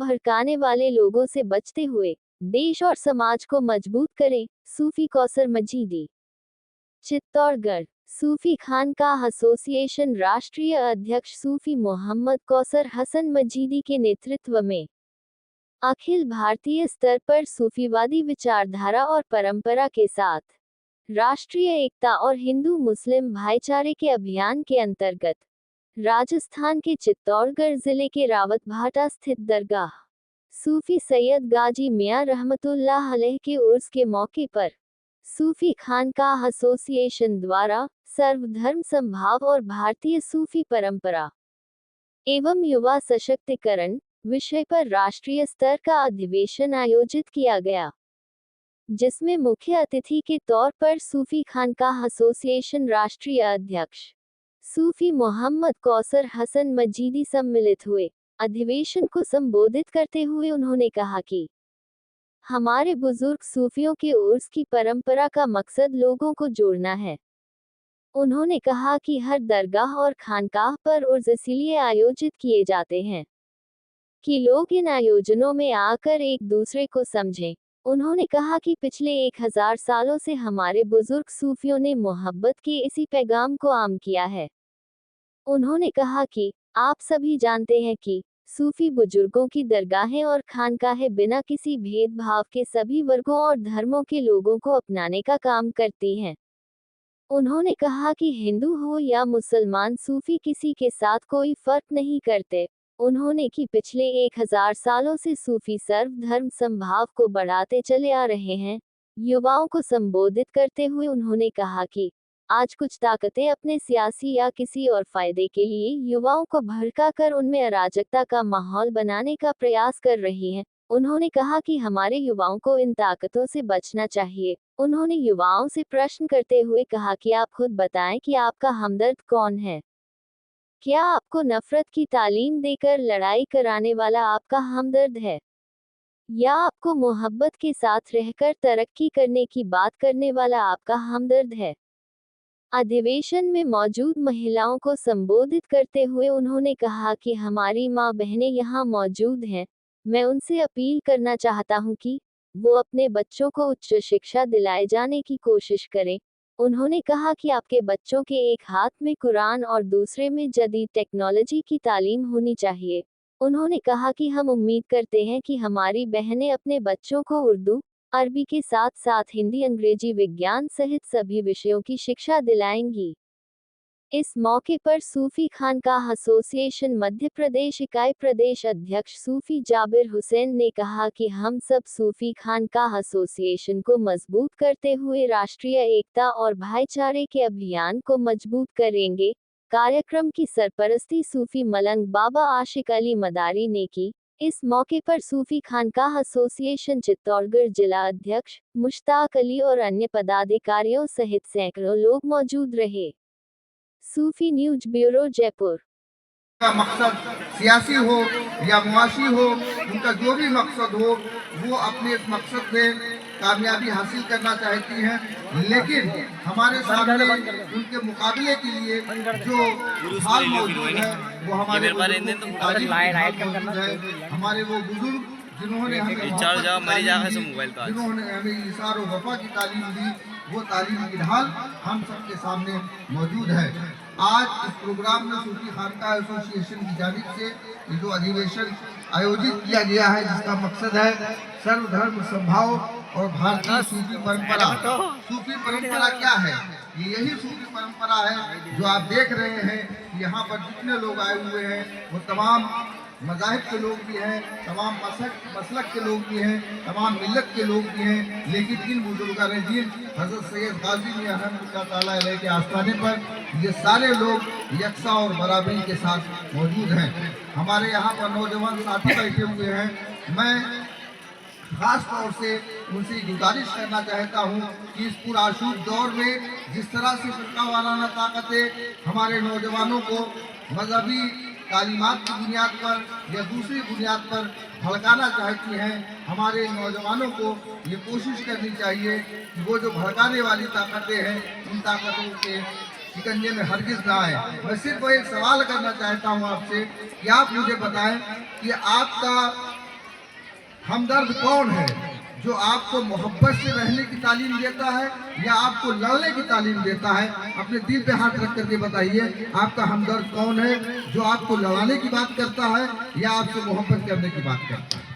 भड़काने वाले लोगों से बचते हुए देश और समाज को मजबूत करें। सूफी कौसर मजीदी। चित्तौड़गढ़। सूफी खानकाह एसोसिएशन राष्ट्रीय अध्यक्ष सूफी मोहम्मद कौसर हसन मजीदी के नेतृत्व में अखिल भारतीय स्तर पर सूफीवादी विचारधारा और परंपरा के साथ राष्ट्रीय एकता और हिंदू मुस्लिम भाईचारे के अभियान के अंतर्गत राजस्थान के चित्तौड़गढ़ जिले के रावतभाटा स्थित दरगाह सूफी सैयद गाजी मियां रहमतुल्लाह अलैह के उर्स के मौके पर सूफी खानकाह एसोसिएशन द्वारा सर्वधर्म समभाव और भारतीय सूफी परंपरा एवं युवा सशक्तिकरण विषय पर राष्ट्रीय स्तर का अधिवेशन आयोजित किया गया, जिसमें मुख्य अतिथि के तौर पर सूफी खानकाह एसोसिएशन राष्ट्रीय अध्यक्ष सूफी मोहम्मद कौसर हसन मजीदी सम्मिलित हुए। अधिवेशन को संबोधित करते हुए उन्होंने कहा कि हमारे बुजुर्ग सूफियों के उर्स की परंपरा का मकसद लोगों को जोड़ना है। उन्होंने कहा कि हर दरगाह और खानकाह पर उर्स इसीलिए आयोजित किए जाते हैं कि लोग इन आयोजनों में आकर एक दूसरे को समझें। उन्होंने कहा कि पिछले 1000 सालों से हमारे बुजुर्ग सूफियों ने मोहब्बत के इसी पैगाम को आम किया है। उन्होंने कहा कि आप सभी जानते हैं कि सूफी बुजुर्गों की दरगाहें और खानकाहें बिना किसी भेदभाव के सभी वर्गों और धर्मों के लोगों को अपनाने का काम करती हैं। उन्होंने कहा कि हिंदू हो या मुसलमान सूफी किसी के साथ कोई फर्क नहीं करते। उन्होंने कि पिछले 1000 सालों से सूफी सर्वधर्म समभाव को बढ़ाते चले आ रहे हैं। युवाओं को संबोधित करते हुए उन्होंने कहा कि आज कुछ ताकतें अपने सियासी या किसी और फायदे के लिए युवाओं को भड़काकर उनमें अराजकता का माहौल बनाने का प्रयास कर रही हैं। उन्होंने कहा कि हमारे युवाओं को इन ताकतों से बचना चाहिए। उन्होंने युवाओं से प्रश्न करते हुए कहा कि आप खुद बताएं कि आपका हमदर्द कौन है। क्या आपको नफरत की तालीम देकर लड़ाई कराने वाला आपका हमदर्द है, या आपको मोहब्बत के साथ रहकर तरक्की करने की बात करने वाला आपका हमदर्द है। अधिवेशन में मौजूद महिलाओं को संबोधित करते हुए उन्होंने कहा कि हमारी माँ बहनें यहाँ मौजूद हैं। मैं उनसे अपील करना चाहता हूँ कि वो अपने बच्चों को उच्च शिक्षा दिलाए जाने की कोशिश करें। उन्होंने कहा कि आपके बच्चों के एक हाथ में कुरान और दूसरे में जदीद टेक्नोलॉजी की तालीम होनी चाहिए। उन्होंने कहा कि हम उम्मीद करते हैं कि हमारी बहनें अपने बच्चों को उर्दू, अरबी के साथ साथ हिंदी, अंग्रेजी, विज्ञान सहित सभी विषयों की शिक्षा दिलाएंगी। इस मौके पर सूफी खानकाह एसोसिएशन मध्य प्रदेश इकाई प्रदेश अध्यक्ष सूफी जाबिर हुसैन ने कहा कि हम सब सूफी खानकाह एसोसिएशन को मजबूत करते हुए राष्ट्रीय एकता और भाईचारे के अभियान को मजबूत करेंगे। कार्यक्रम की सरपरस्ती सूफी मलंग बाबा आशिक अली मदारी ने की। इस मौके पर सूफी खानकाह एसोसिएशन चित्तौड़गढ़ जिला अध्यक्ष मुश्ताक अली और अन्य पदाधिकारियों सहित सैकड़ों लोग मौजूद रहे। सूफी न्यूज ब्यूरो जयपुर। का मकसद सियासी हो या मुआशी हो, उनका जो भी मकसद हो वो अपने इस मकसद में कामयाबी हासिल करना चाहती हैं, लेकिन हमारे सामने उनके मुकाबले के लिए जो हाल मौजूद है वो हमारे हमारे वो बुजुर्ग जिन्होंने हमें इशार और वफा की तालीम दी, वो तालीम की ढाल हम सबके सामने मौजूद है। आज इस प्रोग्राम में सूफी खानकाह एसोसिएशन की जानिब से ये जो अधिवेशन आयोजित किया गया है, जिसका मकसद है सर्वधर्म समभाव और भारतीय सूफी परंपरा। सूफी परंपरा क्या है? ये यही सूफी परंपरा है जो आप देख रहे हैं। यहाँ पर जितने लोग आए हुए हैं वो तमाम मज़ाहिब के लोग भी हैं, तमाम मसलक के लोग भी हैं, तमाम मिल्लत के लोग भी हैं, लेकिन इन बुजुर्गान दीन हज़रत सैयद गाजी मियां रहमतुल्लाह तआला अलैह के आस्थाने पर ये सारे लोग यकसा और बराबरी के साथ मौजूद हैं। हमारे यहाँ पर नौजवान साथी बैठे हुए हैं। मैं खास तौर से उनसे गुजारिश करना चाहता हूँ कि इस पुराशूब दौर में जिस तरह से फ़िरका वाराना ताकतें हमारे नौजवानों को मजहबी तालीमात की बुनियाद पर या दूसरी बुनियाद पर भड़काना चाहती हैं, हमारे नौजवानों को ये कोशिश करनी चाहिए कि वो जो भड़काने वाली ताकतें हैं उन ताकतों के शिकंजे में हरगिज़ ना आए। मैं सिर्फ एक सवाल करना चाहता हूँ आपसे कि आप मुझे बताएं कि आपका हमदर्द कौन है? जो आपको मोहब्बत से रहने की तालीम देता है या आपको लड़ने की तालीम देता है? अपने दिल पे हाथ रख करके बताइए, आपका हमदर्द कौन है? जो आपको लड़ाने की बात करता है या आपसे मोहब्बत करने की बात करता है?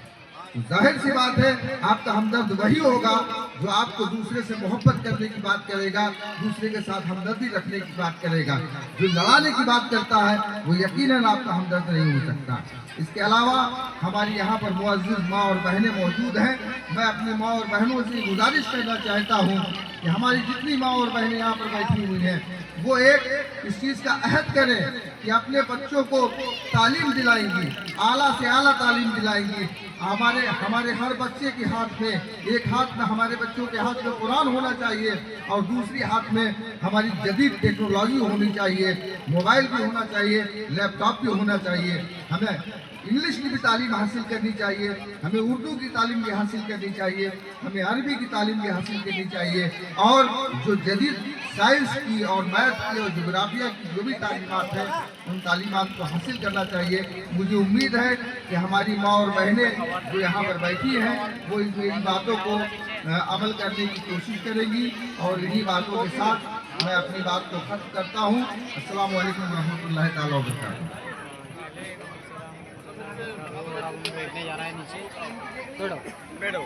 तो जाहिर सी बात है, आपका हमदर्द वही होगा जो आपको दूसरे से मोहब्बत करने की बात करेगा, दूसरे के साथ हमदर्दी रखने की बात करेगा। जो लड़ाने की बात करता है वो यकीनन आपका हमदर्द नहीं हो सकता। इसके अलावा हमारी यहाँ पर मुअज़्ज़िज़ माँ और बहनें मौजूद हैं। मैं अपनी माँ और बहनों से गुजारिश करना चाहता हूँ कि हमारी जितनी माँ और बहनें यहाँ पर बैठी हुई हैं वो एक इस चीज़ का अहद करें कि अपने बच्चों को तालीम दिलाएंगी, आला से आला तालीम दिलाएंगी। हमारे हर बच्चे के हाथ में, एक हाथ में हमारे बच्चों के हाथ में कुरान होना चाहिए और दूसरी हाथ में हमारी जदीद टेक्नोलॉजी होनी चाहिए, मोबाइल भी होना चाहिए, लैपटॉप भी होना चाहिए। हमें इंग्लिश की भी तालीम हासिल करनी चाहिए, हमें उर्दू की तालीम भी हासिल करनी चाहिए, हमें अरबी की तालीम भी हासिल करनी चाहिए और जो जदीद साइंस की और मैथ की और जोग्राफिया की जो भी तालीमात है उन तालीमात को हासिल करना चाहिए। मुझे उम्मीद है कि हमारी माँ और बहनें जो यहाँ पर बैठी हैं वो इन मेरी बातों को अमल करने की कोशिश करेंगी और इन्हीं बातों के साथ मैं अपनी बात को खत्म करता हूँ। अस्सलामु अलैकुम रहमतुल्लाहि ताला व बरकातहू। जा रहा है नीचे बैठो।